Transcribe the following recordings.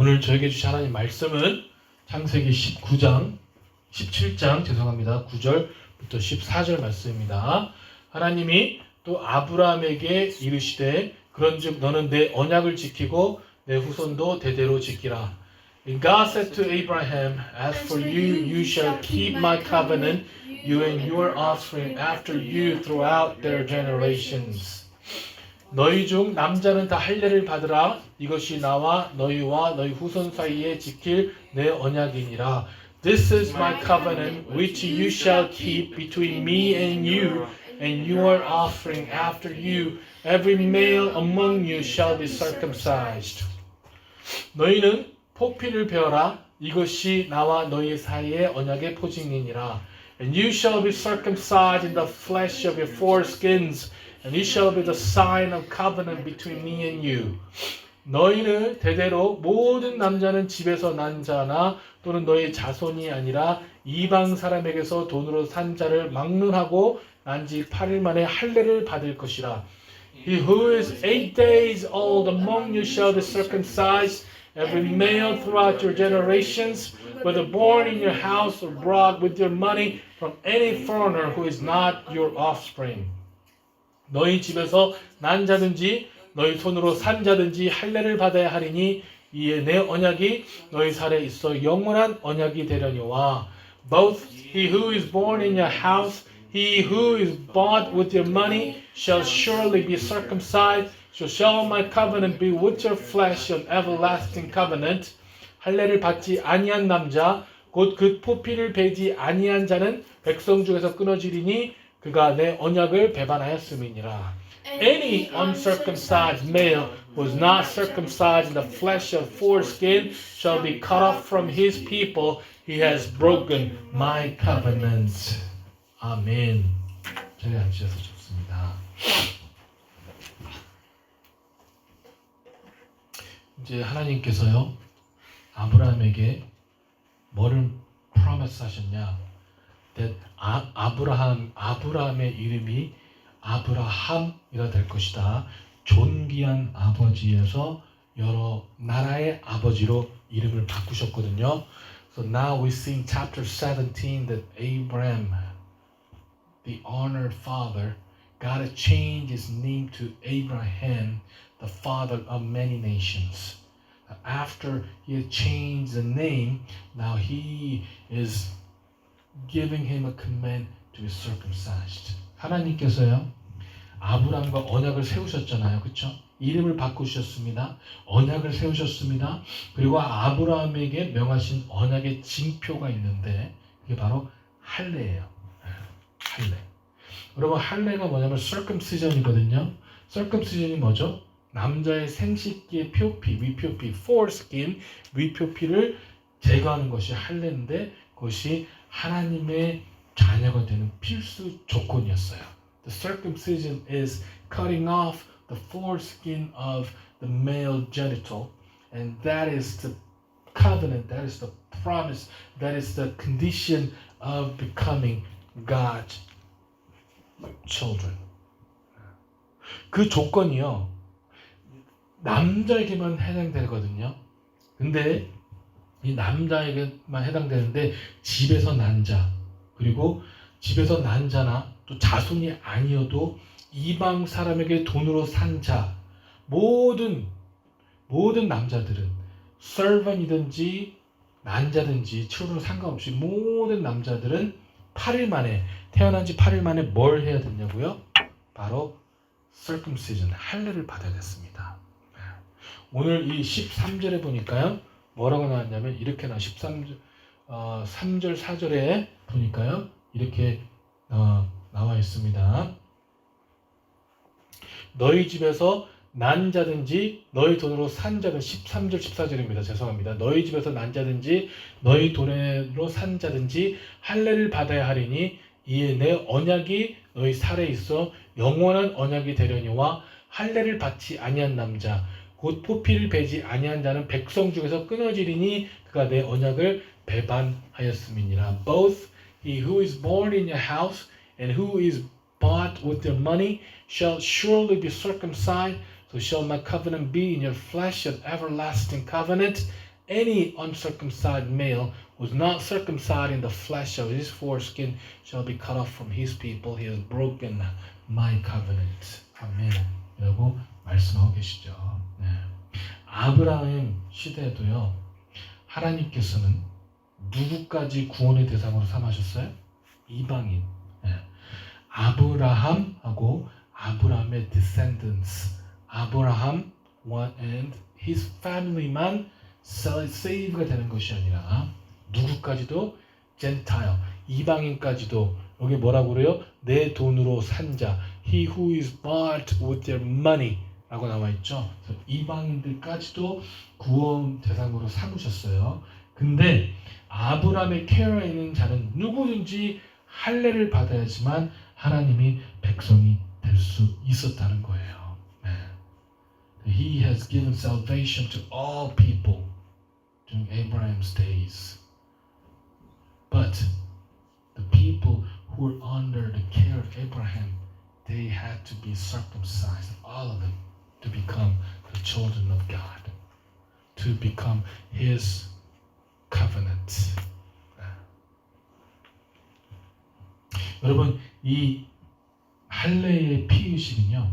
오늘 저에게 주신 하나님 말씀은 창세기 17장 9절부터 14절 말씀입니다. 하나님이 또 아브라함에게 이르시되 그런즉 너는 내 언약을 지키고 내 후손도 대대로 지키라. And God said to Abraham, As for you, you shall keep my covenant, you and your offspring after you throughout their generations. 너희 중 남자는 다 할례를 받으라. 이것이 나와 너희와 너희 후손 사이에 지킬 내 언약이니라. This is my covenant which you shall keep between me and you and your offspring after you. Every male among you shall be circumcised. 너희는 포피를 베어라. 이것이 나와 너희 사이의 언약의 포징이니라. And you shall be circumcised in the flesh of your foreskins. And it shall be the sign of covenant between me and you. 너희는 대대로 모든 남자는 집에서 난 자나 또는 너희 자손이 아니라 이방 사람에게서 돈으로 산 자를 막론하고 난 지 8일 만에 할례를 받을 것이라. He who is 8 days old among you shall be circumcised, every male throughout your generations, whether born in your house or brought with your money from any foreigner who is not your offspring. 너희 집에서 난 자든지 너희 손으로 산 자든지 할례를 받아야 하리니 이에 내 언약이 너희 살에 있어 영원한 언약이 되려니와. Both he who is born in your house, he who is bought with your money shall surely be circumcised. So shall my covenant be with your flesh, an everlasting covenant. 할례를 받지 아니한 남자 곧 그 포피를 베지 아니한 자는 백성 중에서 끊어지리니 그가 내 언약을 배반하였음이니라. Any uncircumcised male who is not circumcised in the flesh of foreskin shall be cut off from his people. He has broken my covenant. 아멘. 저희 앉으셔서 좋습니다. 이제 하나님께서요 아브라함에게 뭐를 promise 하셨냐? 아브라함의 이름이 아브라함이라 될 것이다. 존귀한 아버지에서 여러 나라의 아버지로 이름을 바꾸셨거든요. So now we see in chapter 17 that Abraham, the honored father, got to change his name to Abraham, the father of many nations. After he had changed the name, now he is giving him a command to be circumcised. 하나님께서요 아브라함과 언약을 세우셨잖아요, 그렇죠? 이름을 바꾸셨습니다. 언약을 세우셨습니다. 그리고 아브라함에게 명하신 언약의 징표가 있는데 그게 바로 할례예요. 할례. 여러분 할례가 뭐냐면 circumcision이거든요. circumcision이 뭐죠? 남자의 생식기의 표피, 위표피, foreskin, 위표피를 제거하는 것이 할례인데 그것이 하나님의 자녀가 되는 필수 조건이었어요. The circumcision is cutting off the foreskin of the male genital, and that is the covenant, that is the promise, that is the condition of becoming God's children. 그 조건이요 남자에게만 해당되거든요. 근데 이 남자에게만 해당되는데 집에서 난 자, 그리고 집에서 난 자나 또 자손이 아니어도 이방 사람에게 돈으로 산 자, 모든 남자들은 servant이든지 난자든지 치료로 상관없이 모든 남자들은 8일 만에 태어난 지 8일 만에 뭘 해야 되냐고요? 바로 circumcision, 할례를 받아야 됐습니다. 오늘 이 13절에 보니까요. 뭐라고 나왔냐면 이렇게 13절 3절 4절에 보니까요. 이렇게 나와 있습니다. 너희 집에서 난 자든지 너희 돈으로 산 자든 13절 14절입니다. 죄송합니다. 너희 집에서 난 자든지 너희 돈으로 산 자든지 할례를 받아야 하리니 이에 내 언약이 너희 살에 있어 영원한 언약이 되려니와 할례를 받지 아니한 남자 곧 포피를 베지 아니한 자는 백성 중에서 끊어지리니 그가 내 언약을 배반하였음이니라. Both he who is born in your house and who is bought with your money shall surely be circumcised. So shall my covenant be in your flesh, an everlasting covenant. any uncircumcised male who is not circumcised in the flesh of his foreskin shall be cut off from his people. He has broken my covenant. 아멘. 라고 말씀하고 계시죠. 네. 아브라함 시대에도요. 하나님께서는 누구까지 구원의 대상으로 삼으셨어요? 이방인. 네. 아브라함하고 아브라함의 descendants. 아브라함 and his family만 save가 되는 것이 아니라 누구까지도 Gentile, 이방인까지도 여기 뭐라고 그래요? 내 돈으로 산 자, he who is bought with their money 라고 나와 있죠. 그래서 이방인들까지도 구원 대상으로 삼으셨어요. 근데 아브라함의 케어에 있는 자는 누구든지 할례를 받아야지만 하나님이 백성이 될 수 있었다는 거예요. 네. He has given salvation to all people during Abraham's days. But the people who were under the care of Abraham, they had to be circumcised, all of them, to become the children of God, to become His covenant. 여러분, 이 할례의 피의식은요,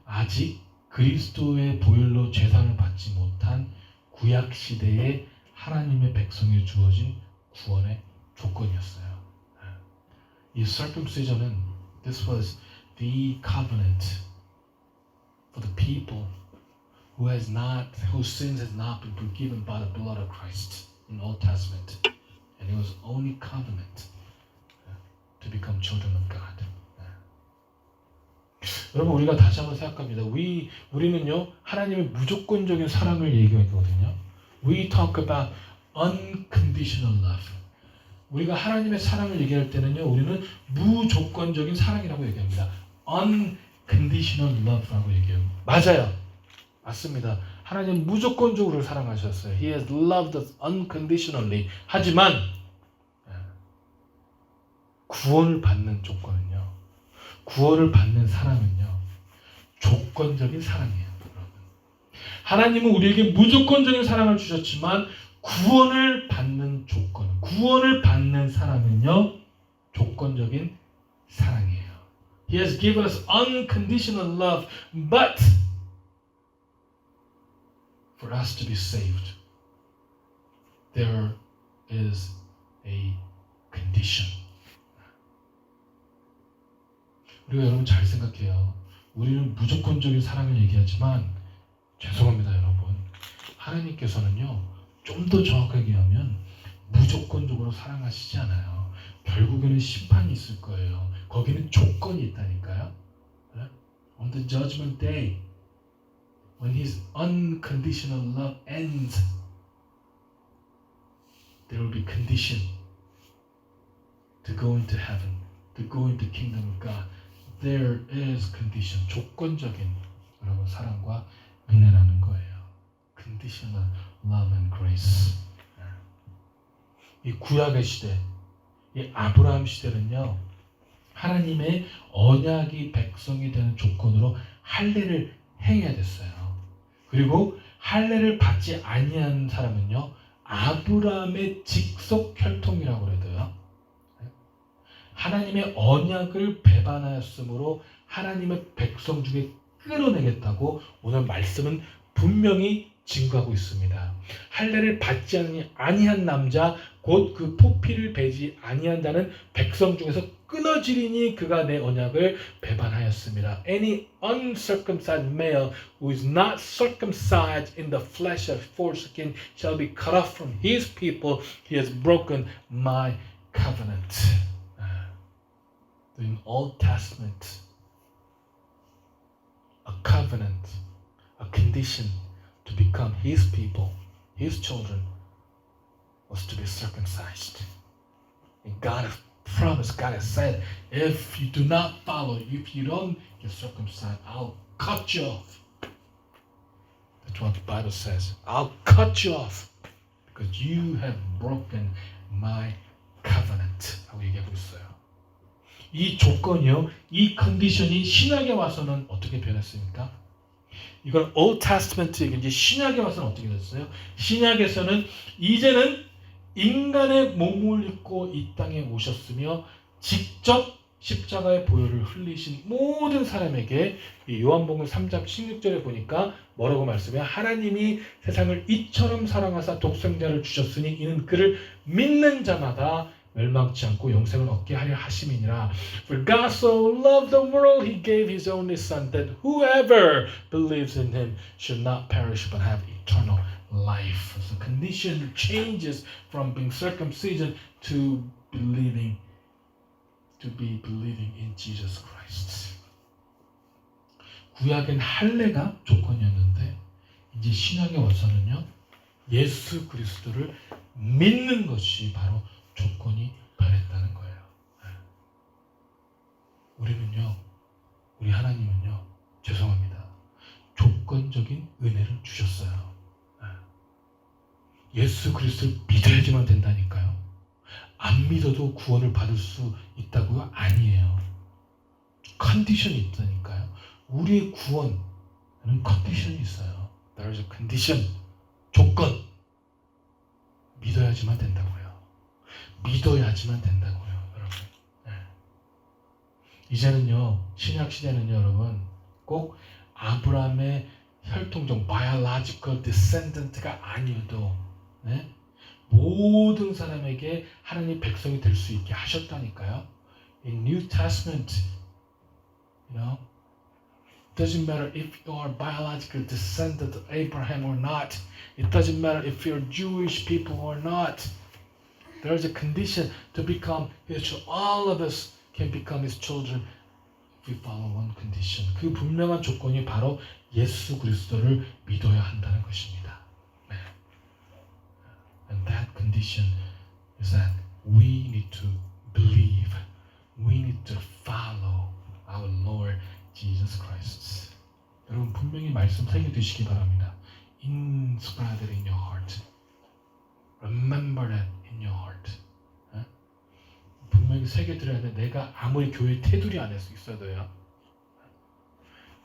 아직 그리스도의 보혈로 제사를 받지 못한 구약 시대의 하나님의 백성에 주어진 구원의 조건이었어요. 이 circumcision은 this was the covenant for the people whose sins has not been forgiven by the blood of Christ in the Old Testament, and it was only covenant to become children of God. 여러분, 우리가 다시 한번 생각합니다. 우리는요, 하나님의 무조건적인 사랑을 얘기하거든요. We talk about unconditional love. 우리가 하나님의 사랑을 얘기할 때는요, 우리는 무조건적인 사랑이라고 얘기합니다. unconditional love라고 얘기해요. 맞아요. 맞습니다. 하나님은 무조건적으로 사랑하셨어요. He has loved us unconditionally. 하지만 구원을 받는 조건은요, 구원을 받는 사랑은요, 조건적인 사랑이에요. 여러분. 하나님은 우리에게 무조건적인 사랑을 주셨지만 구원을 받는 조건, 구원을 받는 사랑은요, 조건적인 사랑이에요. He has given us unconditional love, but for us to be saved, there is a condition. 우리가 여러분 잘 생각해요. 우리는 무조건적인 사랑을 얘기하지만 죄송합니다, 여러분. 하나님께서는요, 좀 더 정확하게 얘기하면 무조건적으로 사랑하시지 않아요. 결국에는 심판이 있을 거예요. 거기는 조건이 있다니까요. On the judgment day, when His unconditional love ends, there will be condition to go into heaven, to go into the kingdom of God. There is condition, 조건적인 여러분 사랑과 은혜라는 거예요. Conditional love and grace. 이 구약의 시대, 이 아브라함 시대는요, 하나님의 언약이 백성이 되는 조건으로 할례를 행해야 됐어요. 그리고 할례를 받지 아니한 사람은요, 아브라함의 직속 혈통이라고 그래도요. 하나님의 언약을 배반하였으므로 하나님의 백성 중에 끌어내겠다고 오늘 말씀은 분명히 증거하고 있습니다. 할례를 받지 아니한 남자, 곧 그 포피를 베지 아니한다는 백성 중에서 끊어지리니 그가 내 언약을 배반하였습니다. Any uncircumcised male who is not circumcised in the flesh of foreskin shall be cut off from his people. He has broken my covenant. In Old Testament, a covenant, a condition to become His people, His children, was to be circumcised. And God has promised, God has said, if you do not follow, if you don't get circumcised, I'll cut you off. That's what the Bible says. I'll cut you off because you have broken my covenant. 하고 얘기하고 있어요. 이 조건이요, 이 컨디션이 신약에 와서는 어떻게 변했습니까? 이건 Old Testament 얘기인지 신약에 와서는 어떻게 됐어요? 신약에서는 이제는 인간의 몸을 입고 이 땅에 오셨으며 직접 십자가의 보혈을 흘리신 모든 사람에게 이 요한복음 3장 16절에 보니까 뭐라고 말씀해요? 하나님이 세상을 이처럼 사랑하사 독생자를 주셨으니 이는 그를 믿는 자마다 멸망치 않고 영생을 얻게 하려 하심이니라. For God so loved the world, He gave His only Son, that whoever believes in Him should not perish but have eternal life. So the condition changes from being circumcision to believing in Jesus Christ. 구약엔 할례가 조건이었는데 이제 신약에 와서는요, 예수 그리스도를 믿는 것이 바로 조건이 변했다는 거예요. 우리는요, 우리 하나님은요, 죄송합니다, 조건적인 은혜를 주셨어요. 예수 그리스도를 믿어야지만 된다니까요. 안 믿어도 구원을 받을 수 있다고요? 아니에요. 컨디션이 있다니까요. 우리의 구원은 컨디션이 있어요. There is a condition. 조건. 믿어야지만 된다고요. 믿어야지만 된다고요, 여러분. 네. 이제는요, 신약 시대는요, 여러분, 꼭 아브라함의 혈통적 biological descendant가 아니어도, 네? 모든 사람에게 하나님 백성이 될 수 있게 하셨다니까요. In New Testament, you know, it doesn't matter if you are biological descendant of Abraham or not. It doesn't matter if you're Jewish people or not. There's a condition to become His children. All of us can become His children if we follow one condition. 그 분명한 조건이 바로 예수 그리스도를 믿어야 한다는 것입니다. 네. And that condition is that we need to believe. We need to follow our Lord Jesus Christ. 여러분 분명히 말씀 새겨두시기 바랍니다. Inscribe it in your heart. Remember that in your heart. 분명히 새겨드려야 돼. 내가 아무리 교회 테두리 안에 있어도요.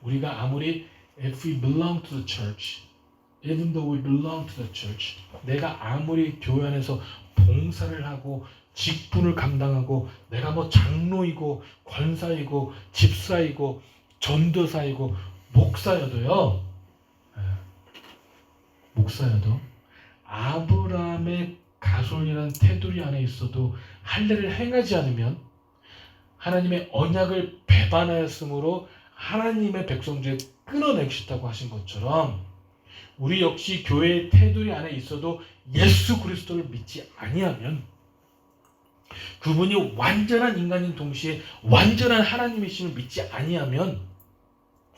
우리가 아무리 if we belong to the church, even though we belong to the church, 내가 아무리 교회 안에서 봉사를 하고 직분을 감당하고 내가 뭐 장로이고 권사이고 집사이고 전도사이고 목사여도요. 목사여도 아브라함의 가솔이라는 테두리 안에 있어도 할례를 행하지 않으면 하나님의 언약을 배반하였으므로 하나님의 백성 중에 끊어내시다고 하신 것처럼 우리 역시 교회의 테두리 안에 있어도 예수 그리스도를 믿지 아니하면 그분이 완전한 인간인 동시에 완전한 하나님이심을 믿지 아니하면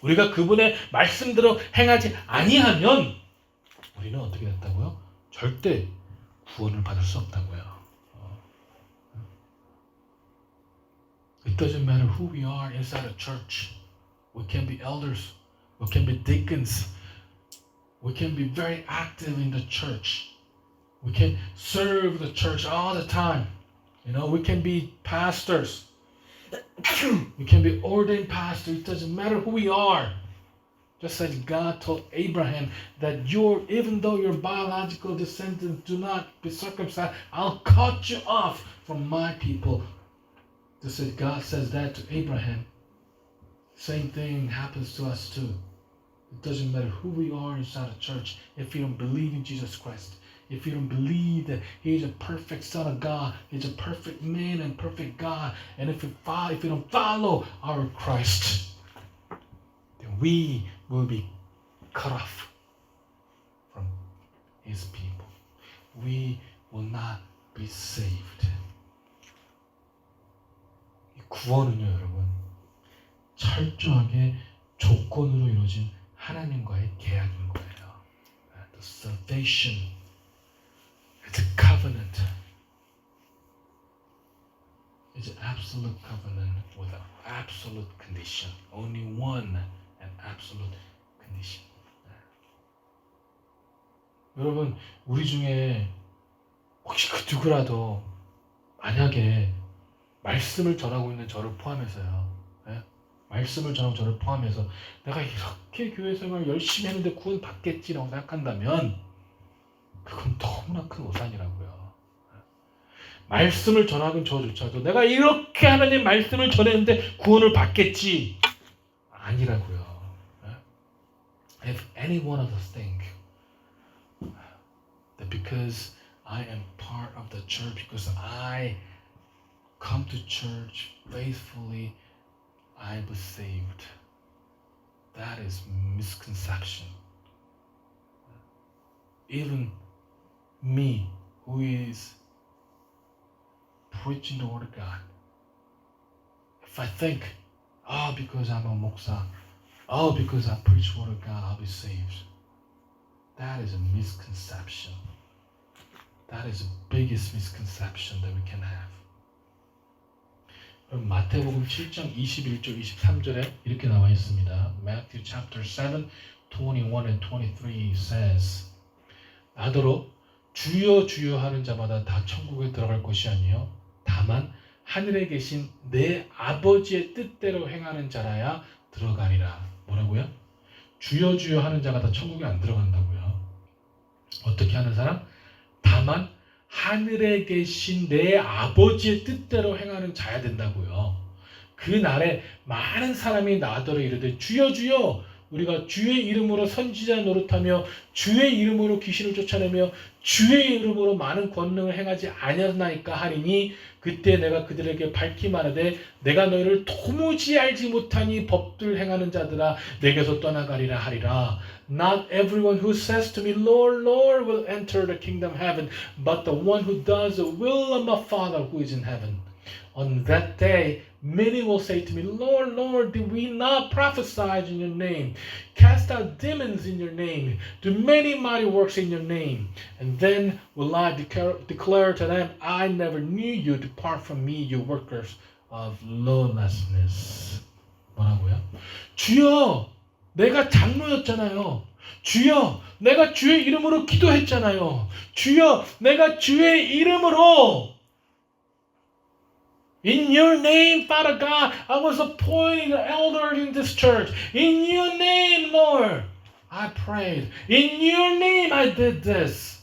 우리가 그분의 말씀대로 행하지 아니하면 우리는 어떻게 됐다고요? 절대 구원을 받을 수 없다고요. It doesn't matter who we are inside a church. We can be elders. We can be deacons. We can be very active in the church. We can serve the church all the time. You know, we can be pastors. We can be ordained pastors. It doesn't matter who we are. Just as God told Abraham that even though your biological descendants do not be circumcised, I'll cut you off from my people. Just as God says that to Abraham. Same thing happens to us too. It doesn't matter who we are inside a church. If you don't believe in Jesus Christ, if you don't believe that He is a perfect Son of God, He's a perfect man and perfect God, and if you don't follow our Christ, then we will be cut off from His people. We will not be saved. 이 구원은요, 여러분, 철저하게 조건으로 이루어진 하나님과의 계약인 거예요. The salvation, it's a covenant. It's an absolute covenant with an absolute condition. Only one and absolute condition. 여러분, 우리 중에 혹시 그 누구라도 만약에 말씀을 전하고 있는 저를 포함해서요. 말씀을 전하고 저를 포함해서 내가 이렇게 교회 생활 열심히 했는데 구원 받겠지라고 생각한다면 그건 너무나 큰 오산이라고요. 말씀을 전하는 저조차도 내가 이렇게 하나님 말씀을 전했는데 구원을 받겠지 아니라고요. If any one of us think that because I am part of the church, because I come to church faithfully, I was saved. That is misconception. Even me, who is preaching the word of God, if I think, because I'm a 목사, because I preach the word of God, I'll be saved. That is a misconception. That is the biggest misconception that we can have. 그럼 마태복음 7장 21절 23절에 이렇게 나와 있습니다. Matthew chapter 7, 21 and 23 says, 나더러 주여 주여 하는 자마다 다 천국에 들어갈 것이 아니요 다만 하늘에 계신 내 아버지의 뜻대로 행하는 자라야 들어가리라. 뭐라고요? 주여 주여 하는 자가 다 천국에 안 들어간다고요. 어떻게 하는 사람? 다만 하늘에 계신 내 아버지의 뜻대로 행하는 자야 된다고요. 그날에 많은 사람이 나더러 이르되 주여 주여 우리가 주의 이름으로 선지자 노릇하며 주의 이름으로 귀신을 쫓아내며 주의 이름으로 많은 권능을 행하지 아니하나이까 하리니 그때 내가 그들에게 밝히 말하되 내가 너희를 도무지 알지 못하니 법들 행하는 자들아 내게서 떠나가리라 하리라. Not everyone who says to me, Lord, Lord, will enter the kingdom of heaven, but the one who does the will of my Father who is in heaven. On that day, many will say to me, Lord, Lord, did we not prophesy in your name, cast out demons in your name, do many mighty works in your name? And then will I declare to them, I never knew you, depart from me, you workers of lawlessness. 뭐라고요? 주여, 내가 장로였잖아요. 주여, 내가 주의 이름으로 기도했잖아요. 주여, 내가 주의 이름으로 In your name, Father God, I was appointed an elder in this church. In your name, Lord, I prayed. In your name, I did this.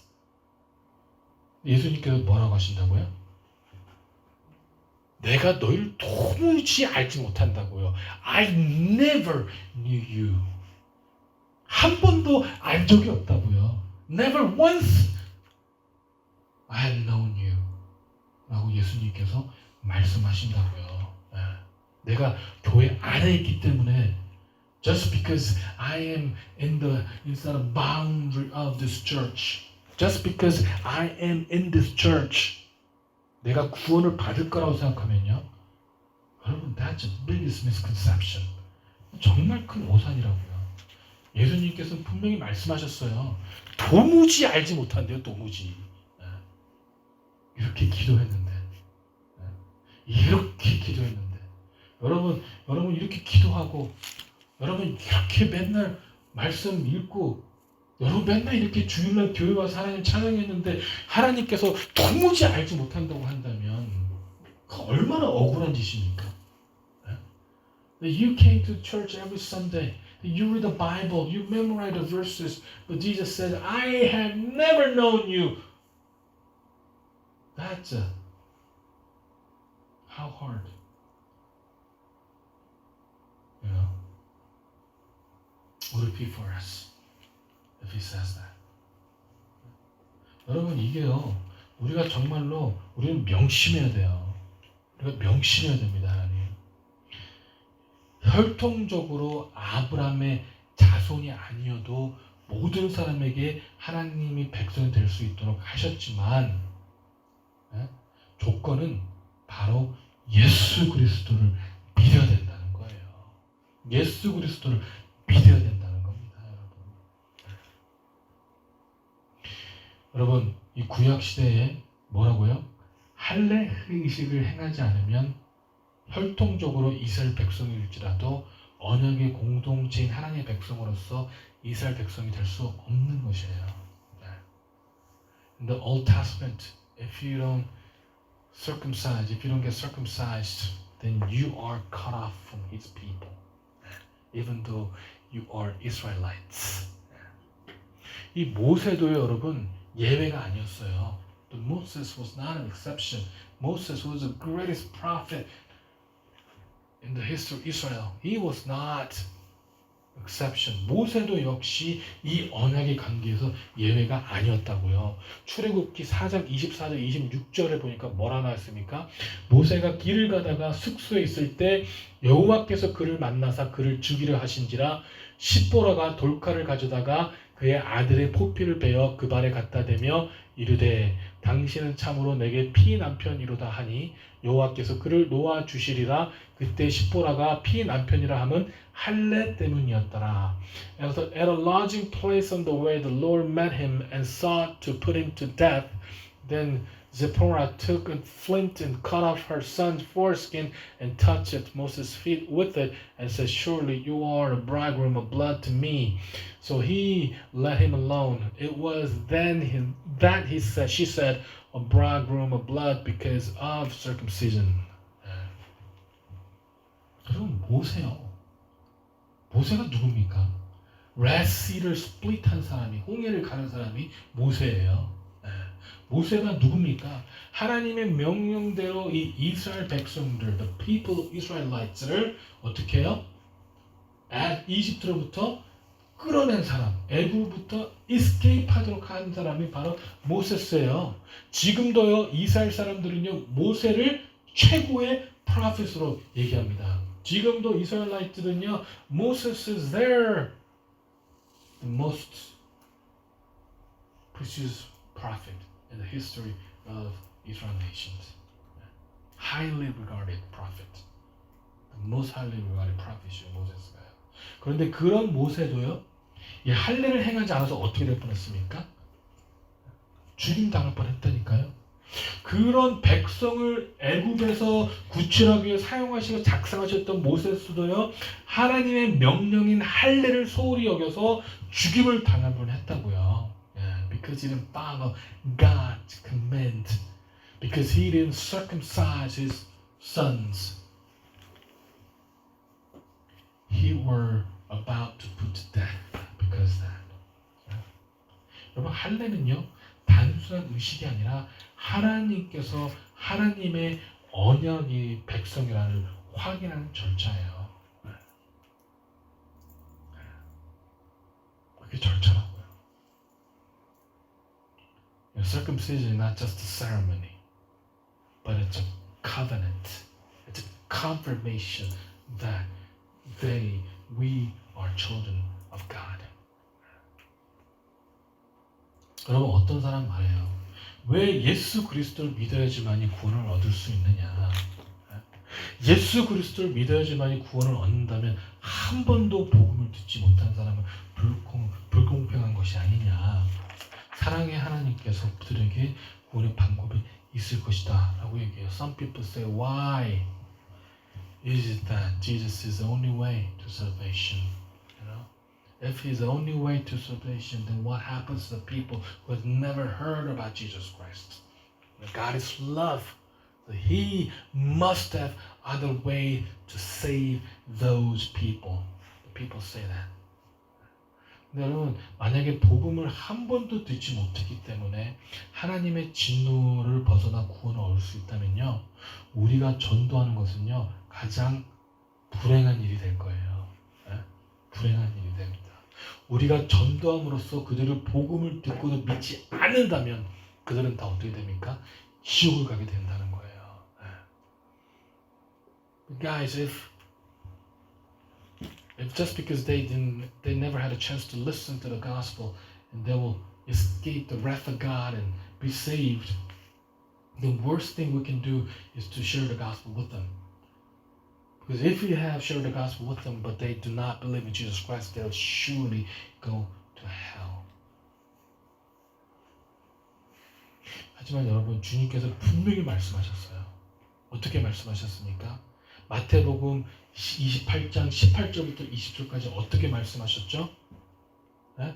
예수님께서 뭐라고 하신다고요? 내가 너희를 도무지 알지 못한다고요. I never knew you. 한 번도 알 적이 없다고요. Never once I had known you. 라고 예수님께서 말씀하신다고요. 내가 교회 안에 있기 때문에 just because I am inside the boundary of this church, just because I am in this church, 내가 구원을 받을 거라고 생각하면요, 여러분, that's the biggest misconception. 정말 큰 오산이라고요. 예수님께서는 분명히 말씀하셨어요. 도무지 알지 못한대요. 도무지. 이렇게 기도했는데, 이렇게 기도했는데, 여러분 이렇게 기도하고, 여러분 이렇게 맨날 말씀 읽고, 여러분 맨날 이렇게 주일날 교회 와서 하나님 찬양했는데 하나님께서 도무지 알지 못한다고 한다면 그 얼마나 억울한 짓입니까? You came to church every Sunday. You read the Bible. You memorize the verses. But Jesus said, I have never known you. That's how hard. You know? Would it be for us if he says that? 여러분, 이게요, 우리가 정말로 우리는 명심해야 돼요. 우리가 명심해야 됩니다, 하나님. 혈통적으로 아브라함의 자손이 아니어도 모든 사람에게 하나님이 백성이 될 수 있도록 하셨지만, 조건은 바로 예수 그리스도를 믿어야 된다는 거예요. 예수 그리스도를 믿어야 된다는 겁니다, 여러분, 이 구약 시대에 뭐라고요? 할례 의식을 행하지 않으면 혈통적으로 이스라엘 백성일지라도 언약의 공동체인 하나님의 백성으로서 이스라엘 백성이 될 수 없는 것이에요. In the Old Testament, if you don't get circumcised, then you are cut off from his people, even though you are Israelites. 이 모세도요, 여러분, 예외가 아니었어요. But Moses was not an exception. Moses was the greatest prophet in the history of Israel. He was not exception. 모세도 역시 이 언약의 관계에서 예외가 아니었다고요. 출애굽기 4장 24절 26절에 보니까 뭐라 나왔습니까? 모세가 길을 가다가 숙소에 있을 때 여호와께서 그를 만나사 그를 죽이려 하신지라 십보라가 돌칼을 가져다가 그의 아들의 포피를 베어 그 발에 갖다 대며 이르되 당신은 참으로 내게 피 남편이로다 하니 여호와께서 그를 놓아 주시리라. 그때 십보라가 피 남편이라 함은 할례 때문이었더라. At a lodging place on the way, the Lord met him and sought to put him to death. Then Zipporah took a flint and cut off her son's foreskin and touched Moses' feet with it and said, "Surely you are a bridegroom of blood to me." So he let him alone. It was then that she said, "A bridegroom of blood because of circumcision." 여러분, 모세가 누굽니까? Red Sea를 스플릿한 사람이, 홍해를 가는 사람이 모세예요. 모세가 누굽니까? 하나님의 명령대로 이 이스라엘 백성들, the people of Israelites를 어떻게 해요? 이집트로부터 끌어낸 사람, 애굽부터 escape하도록 한 사람이 바로 모세스예요. 지금도요, 이스라엘 사람들은요, 모세를 최고의 prophet으로 얘기합니다. 지금도 이스라엘라이트들은요, Moses is the most precious prophet in the history of Israel nations. Highly regarded prophet. The most highly regarded prophet, 모세스가요. 그런데 그런 모세도요, 이 할례를 행하지 않아서 어떻게 될 뻔했습니까? 죽임 당할 뻔했다니까요. 그런 백성을 애굽에서 구출하기 위해 사용하시고 작성하셨던 모세스도요, 하나님의 명령인 할례를 소홀히 여겨서 죽임을 당할 뻔했다고요. Because he didn't follow God's command, because he didn't circumcise his sons, he were about to put to death because of that. 여러분, 할례는요, 단순한 의식이 아니라 하나님께서 하나님의 언약이 백성이라는 확인하는 절차예요. 그게 절차라고요. Circumcision is not just a ceremony, but it's a covenant. It's a confirmation that we are children of God. 여러분, 어떤 사람 말해요. 왜 예수 그리스도를 믿어야지만이 구원을 얻을 수 있느냐? 예수 그리스도를 믿어야지만이 구원을 얻는다면 한 번도 복음을 듣지 못한 사람은 불공평한 것이 아니냐? 사랑의 하나님께서 그들에게 구원의 방법이 있을 것이다 라고 얘기해요. Some people say, why is it that Jesus is the only way to salvation? If he's the only way to salvation, then what happens to the people who have never heard about Jesus Christ? God is love. So he must have other way to save those people. The people say that. 근데 여러분, 만약에 복음을 한 번도 듣지 못했기 때문에 하나님의 진노를 벗어나 구원을 얻을 수 있다면요, 우리가 전도하는 것은요, 가장 불행한 일이 될 거예요. 불행한 일이 됩니다. 우리가 전도함으로써 그들을 복음을 듣고도 믿지 않는다면 그들은 다 어떻게 됩니까? 지옥을 가게 된다는 거예요. Guys, if just because they never had a chance to listen to the gospel and they will escape the wrath of God and be saved, the worst thing we can do is to share the gospel with them. Because if we have shared the gospel with them, but they do not believe in Jesus Christ, they'll surely go to hell. 하지만 여러분, 주님께서 분명히 말씀하셨어요. 어떻게 말씀하셨습니까? 마태복음 28장 18절부터 20절까지 어떻게 말씀하셨죠? 네?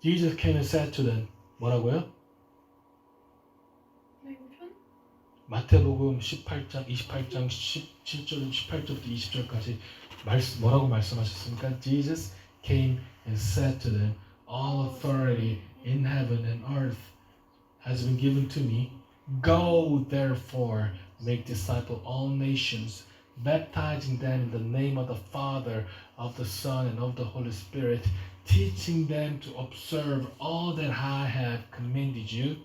Jesus came and said to them, 뭐라고요? 마태복음 18장 28장 17절 18절부터 20절까지 뭐라고 말씀하셨습니까? Jesus came and said to them, all authority in heaven and earth has been given to me. Go therefore, make disciples all nations, baptizing them in the name of the Father, of the Son, and of the Holy Spirit, teaching them to observe all that I have commanded you.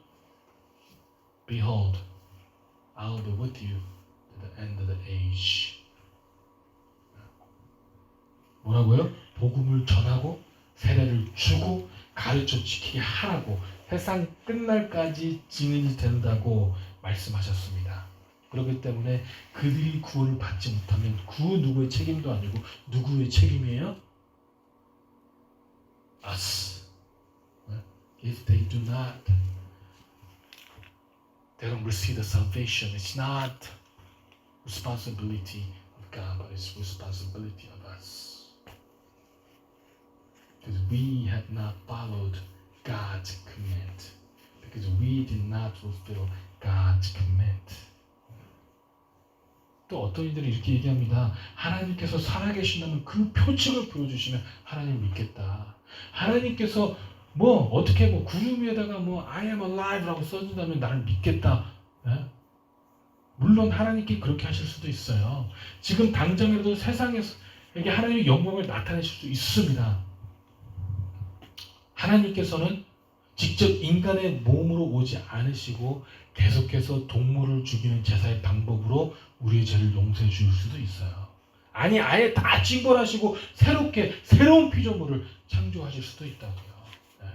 Behold, I will be with you to the end of the age. 뭐라고요? 복음을 전하고 세례를 주고 가르쳐 지키게 하라고 세상 끝날까지 증인이 된다고 말씀하셨습니다. 그렇기 때문에 그들이 구원을 받지 못하면 그 누구의 책임도 아니고 누구의 책임이에요? Us. If they do not, they don't receive the salvation. It's not responsibility of God, but it's responsibility of us. Because we have not followed God's command. Because we did not fulfill God's command. 또 어떤 이들이 이렇게 얘기합니다. 하나님께서 살아계신다면 그 표징을 보여주시면 하나님 믿겠다. 하나님께서 어떻게 구름 위에다가 I am alive라고 써준다면 나를 믿겠다. 네? 물론 하나님께 그렇게 하실 수도 있어요. 지금 당장이라도 세상에서 이게 하나님의 영광을 나타내실 수 있습니다. 하나님께서는 직접 인간의 몸으로 오지 않으시고 계속해서 동물을 죽이는 제사의 방법으로 우리의 죄를 용서해 줄 수도 있어요. 아니 아예 다 징벌하시고 새로운 피조물을 창조하실 수도 있다고요. 네.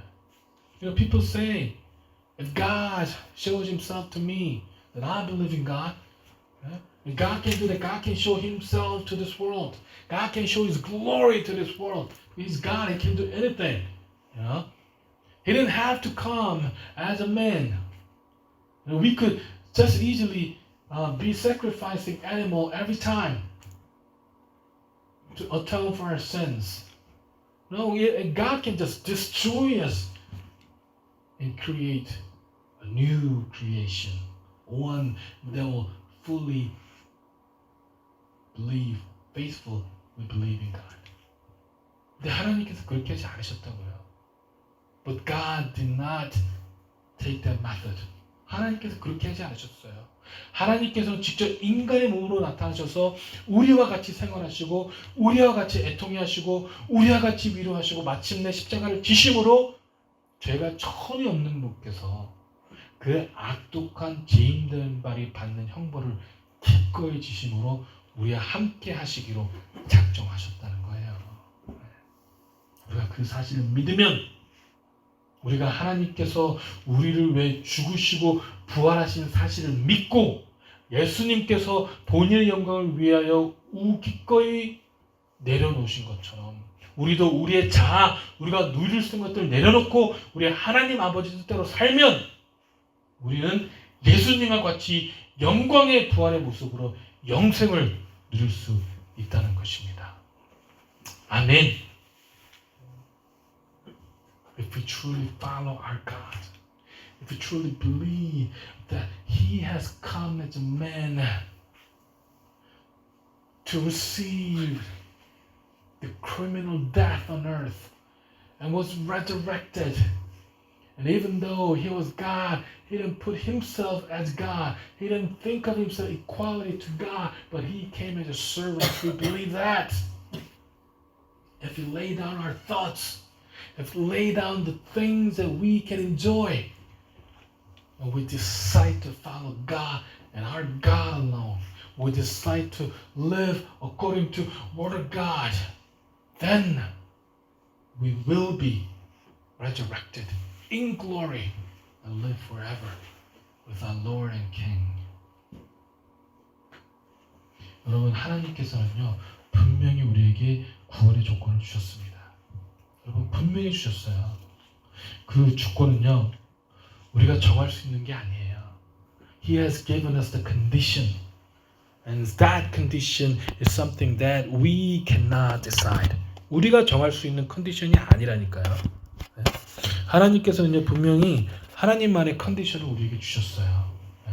You know, people say, if God shows Himself to me, then I believe in God. If God can do that, God can show Himself to this world. God can show His glory to this world. He's God, He can do anything. You know? He didn't have to come as a man. You know, we could just easily be sacrificing animal every time to atone for our sins. No, God can just destroy us and create a new creation, one that will fully believe, faithful, we believe in God. 근데 하나님께서 그렇게 하지 않으셨다고요. But God did not take that method. 하나님께서 그렇게 하지 않으셨어요. 하나님께서는 직접 인간의 몸으로 나타나셔서 우리와 같이 생활하시고 우리와 같이 애통해하시고 우리와 같이 위로하시고 마침내 십자가를 지심으로 죄가 전혀 없는 분께서 그 악독한 죄인된 발이 받는 형벌을 기꺼이 지심으로 우리와 함께 하시기로 작정하셨다는 거예요. 우리가 그 사실을 믿으면 우리가 하나님께서 우리를 위해 죽으시고 부활하신 사실을 믿고 예수님께서 본인의 영광을 위하여 기꺼이 내려놓으신 것처럼 우리도 우리의 자아, 우리가 누릴 수 있는 것들을 내려놓고 우리 하나님 아버지 뜻대로 살면 우리는 예수님과 같이 영광의 부활의 모습으로 영생을 누릴 수 있다는 것입니다. 아멘. If we truly follow our God, if we truly believe that He has come as a man to receive the criminal death on earth and was resurrected, and even though He was God, He didn't put Himself as God. He didn't think of Himself equality to God, but He came as a servant. If we believe that, if we lay down our thoughts, if we lay down the things that we can enjoy, and we decide to follow God and our God alone, we decide to live according to Word of God, then we will be resurrected in glory and live forever with our Lord and King. 여러분, 하나님께서는요 분명히 우리에게 구원의 조건을 주셨습니다. 여러분, 분명히 주셨어요. 그 조건은요 우리가 정할 수 있는 게 아니에요. He has given us the condition, and that condition is something that we cannot decide. 우리가 정할 수 있는 컨디션이 아니라니까요. 네? 하나님께서는요 분명히 하나님만의 컨디션을 우리에게 주셨어요. 네?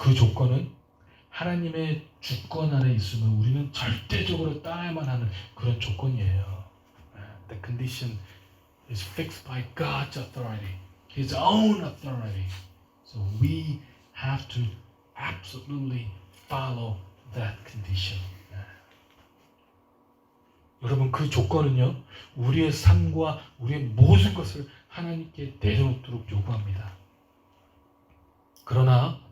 그 조건은 하나님의 주권 아래 있으면 우리는 절대적으로 따라야만 하는 그런 조건이에요. The condition is fixed by God's authority, His own authority. So we have to absolutely follow that condition. 여러분 그 조건은요 우리의 삶과 우리의 모든 것을 하나님께 내려놓도록 요구합니다. 그러나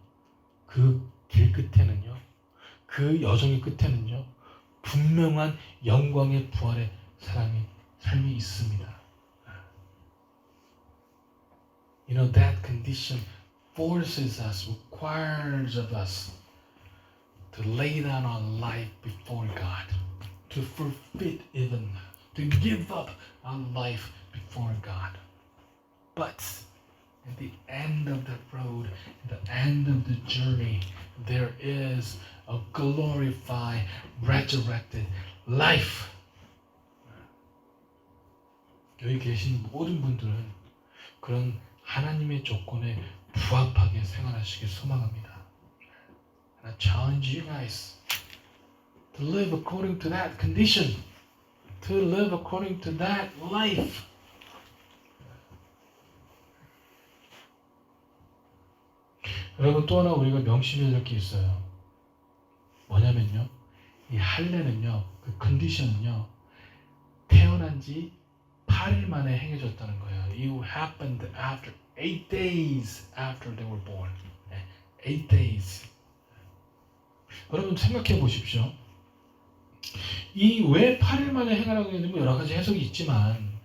그 길 끝에는요 그 여정의 끝에는요 분명한 영광의 부활의 삶이 있습니다. You know that condition forces us, requires of us to lay down our life before God, to forfeit even, to give up our life before God. But at the end of the road, at the end of the journey, there is a glorified, resurrected life. 여기 계신 모든 분들은 그런 하나님의 조건에 부합하게 생활하시길 소망합니다. And I challenge you guys to live according to that condition, to live according to that life. 여러분 또 하나 우리가 명심해야 될 게 있어요. 뭐냐면요, 이 할례는요, 그 컨디션은요, 태어난 지 8일 만에 행해졌다는 거예요. It happened after 8 days after they were born. 8 days. 여러분 생각해 보십시오. 이 왜 8일 만에 행하라고 했는지 여러 가지 해석이 있지만,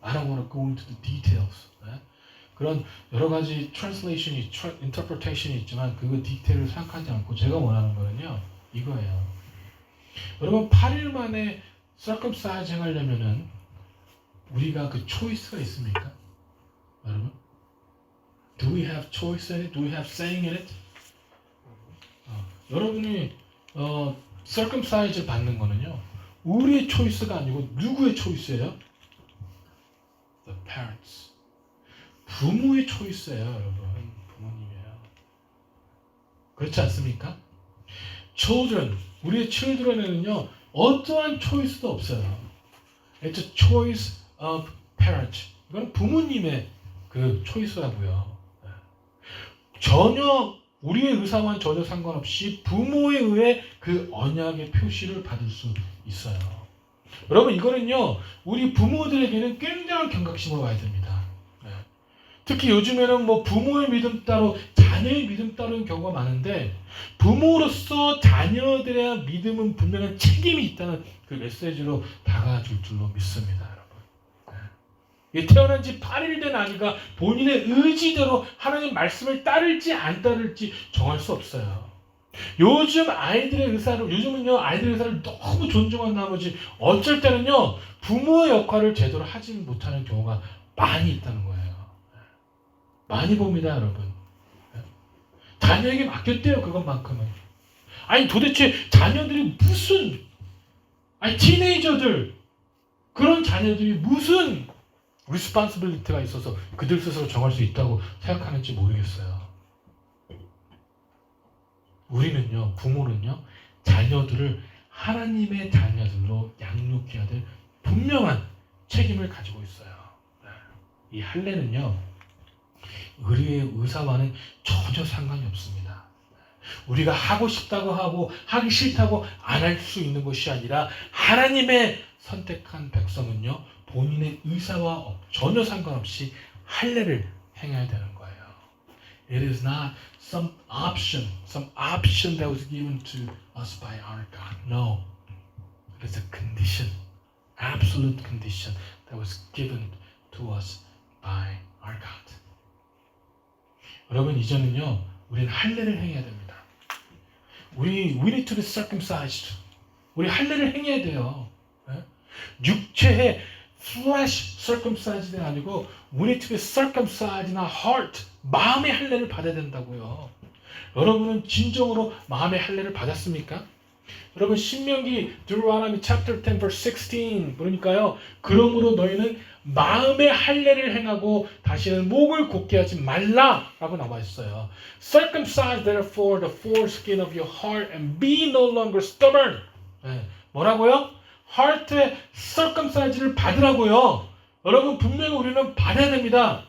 I don't want to go into the details. 그런 여러 가지 translation이, interpretation이 있지만 그거 디테일을 생각하지 않고 제가 원하는 거는요 이거예요. 여러분 8일 만에 circumcise 행하려면은 우리가 그 choice가 있습니까? 여러분? Do we have choice in it? Do we have saying in it? 여러분이 circumcise 받는 거는요 우리의 choice가 아니고 누구의 choice예요? The parents. 부모의 초이스예요, 여러분. 부모님이에요. 그렇지 않습니까? Children, 우리의 children에는요 어떠한 초이스도 없어요. It's a choice of parents. 이건 부모님의 그 초이스라고요. 전혀 우리의 의사와는 전혀 상관없이 부모에 의해 그 언약의 표시를 받을 수 있어요. 여러분 이거는요 우리 부모들에게는 굉장한 경각심을 와야 됩니다. 특히 요즘에는 뭐 부모의 믿음 따로 자녀의 믿음 따르는 경우가 많은데 부모로서 자녀들의 믿음은 분명한 책임이 있다는 그 메시지로 다가줄 줄로 믿습니다. 여러분. 태어난 지 8일 된 아기가 본인의 의지대로 하나님 말씀을 따를지 안 따를지 정할 수 없어요. 요즘은요 아이들의 의사를 너무 존중한 나머지 어쩔 때는요 부모의 역할을 제대로 하지 못하는 경우가 많이 있다는 거예요. 많이 봅니다, 여러분. 자녀에게 맡겼대요, 그것만큼은. 아니, 도대체 자녀들이 티네이저들, 그런 자녀들이 무슨 리스폰시빌리티가 있어서 그들 스스로 정할 수 있다고 생각하는지 모르겠어요. 우리는요, 부모는요, 자녀들을 하나님의 자녀들로 양육해야 될 분명한 책임을 가지고 있어요. 이 할례는요, 우리의 의사와는 전혀 상관이 없습니다. 우리가 하고 싶다고 하고 하기 싫다고 안 할 수 있는 것이 아니라 하나님의 선택한 백성은요 본인의 의사와 전혀 상관없이 할례를 행해야 되는 거예요. It is not some option that was given to us by our God. No, it is a condition, absolute condition that was given to us by our God. 여러분 이제는요 우리는 할례를 행해야 됩니다. We need to be circumcised. 우리 할례를 행해야 돼요. 육체의 flesh circumcised가 아니고 we need to be circumcised in our heart. 마음의 할례를 받아야 된다고요. 여러분은 진정으로 마음의 할례를 받았습니까? 여러분 신명기 Deuteronomy chapter 10 verse 16 그러니까요. 그러므로 너희는 마음의 할례를 행하고 다시는 목을 곧게 하지 말라라고 나와 있어요. Circumcise therefore the foreskin of your heart and be no longer stubborn. 네, 뭐라고요? heart의 circumcise를 받으라고요. 여러분 분명히 우리는 받아야 됩니다.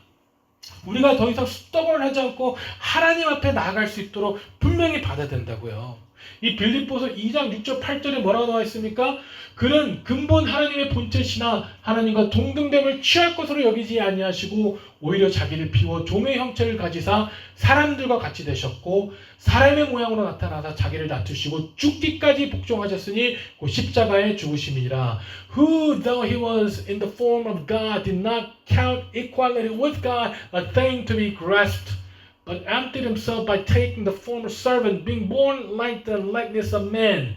우리가 더 이상 stubborn하지 않고 하나님 앞에 나아갈 수 있도록 분명히 받아야 된다고요. 이 빌립보서 2장 6절 8절에 뭐라고 나와 있습니까? 그는 근본 하나님의 본체시나 하나님과 동등됨을 취할 것으로 여기지 아니하시고 오히려 자기를 비워 종의 형체를 가지사 사람들과 같이 되셨고 사람의 모양으로 나타나사 자기를 낮추시고 죽기까지 복종하셨으니 그 십자가에 죽으심이니라. Who though he was in the form of God did not count equality with God a thing to be grasped, but emptied himself by taking the form of servant, being born like the likeness of men.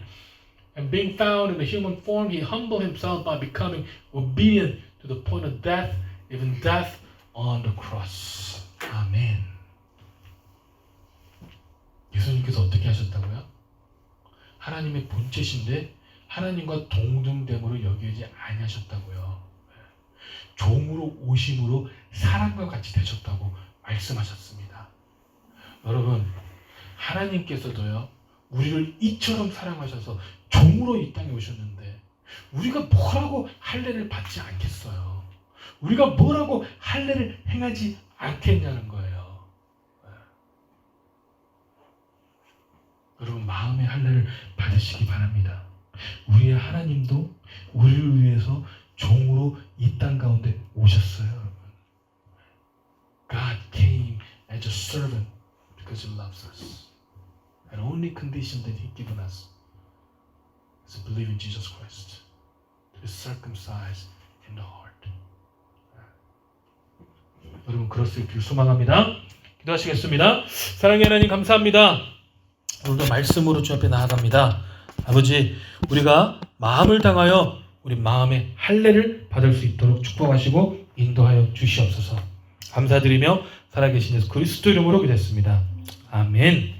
And being found in the human form, he humbled himself by becoming obedient to the point of death, even death on the cross. 아멘. 예수님께서 어떻게 하셨다고요? 하나님의 본체신데 하나님과 동등됨으로 여기지 아니하셨다고요. 종으로 오심으로 사람과 같이 되셨다고 말씀하셨습니다. 여러분, 하나님께서도요, 우리를 이처럼 사랑하셔서 종으로 이 땅에 오셨는데 우리가 뭐라고 할례를 받지 않겠어요? 우리가 뭐라고 할례를 행하지 않겠냐는 거예요. 여러분 마음의 할례를 받으시기 바랍니다. 우리의 하나님도 우리를 위해서 종으로 이 땅 가운데 오셨어요. 여러분. God came as a servant because He loves us. And only condition that He given us is to believe in Jesus Christ, to be circumcised in the heart. 여러분 그럴 수 있길 소망합니다. 기도하시겠습니다. 사랑의 하나님 감사합니다. 오늘도 말씀으로 주 앞에 나아갑니다. 아버지, 우리가 마음을 당하여 우리 마음의 할례를 받을 수 있도록 축복하시고 인도하여 주시옵소서. 감사드리며 살아계신 예수 그리스도 이름으로 기도했습니다. 아멘.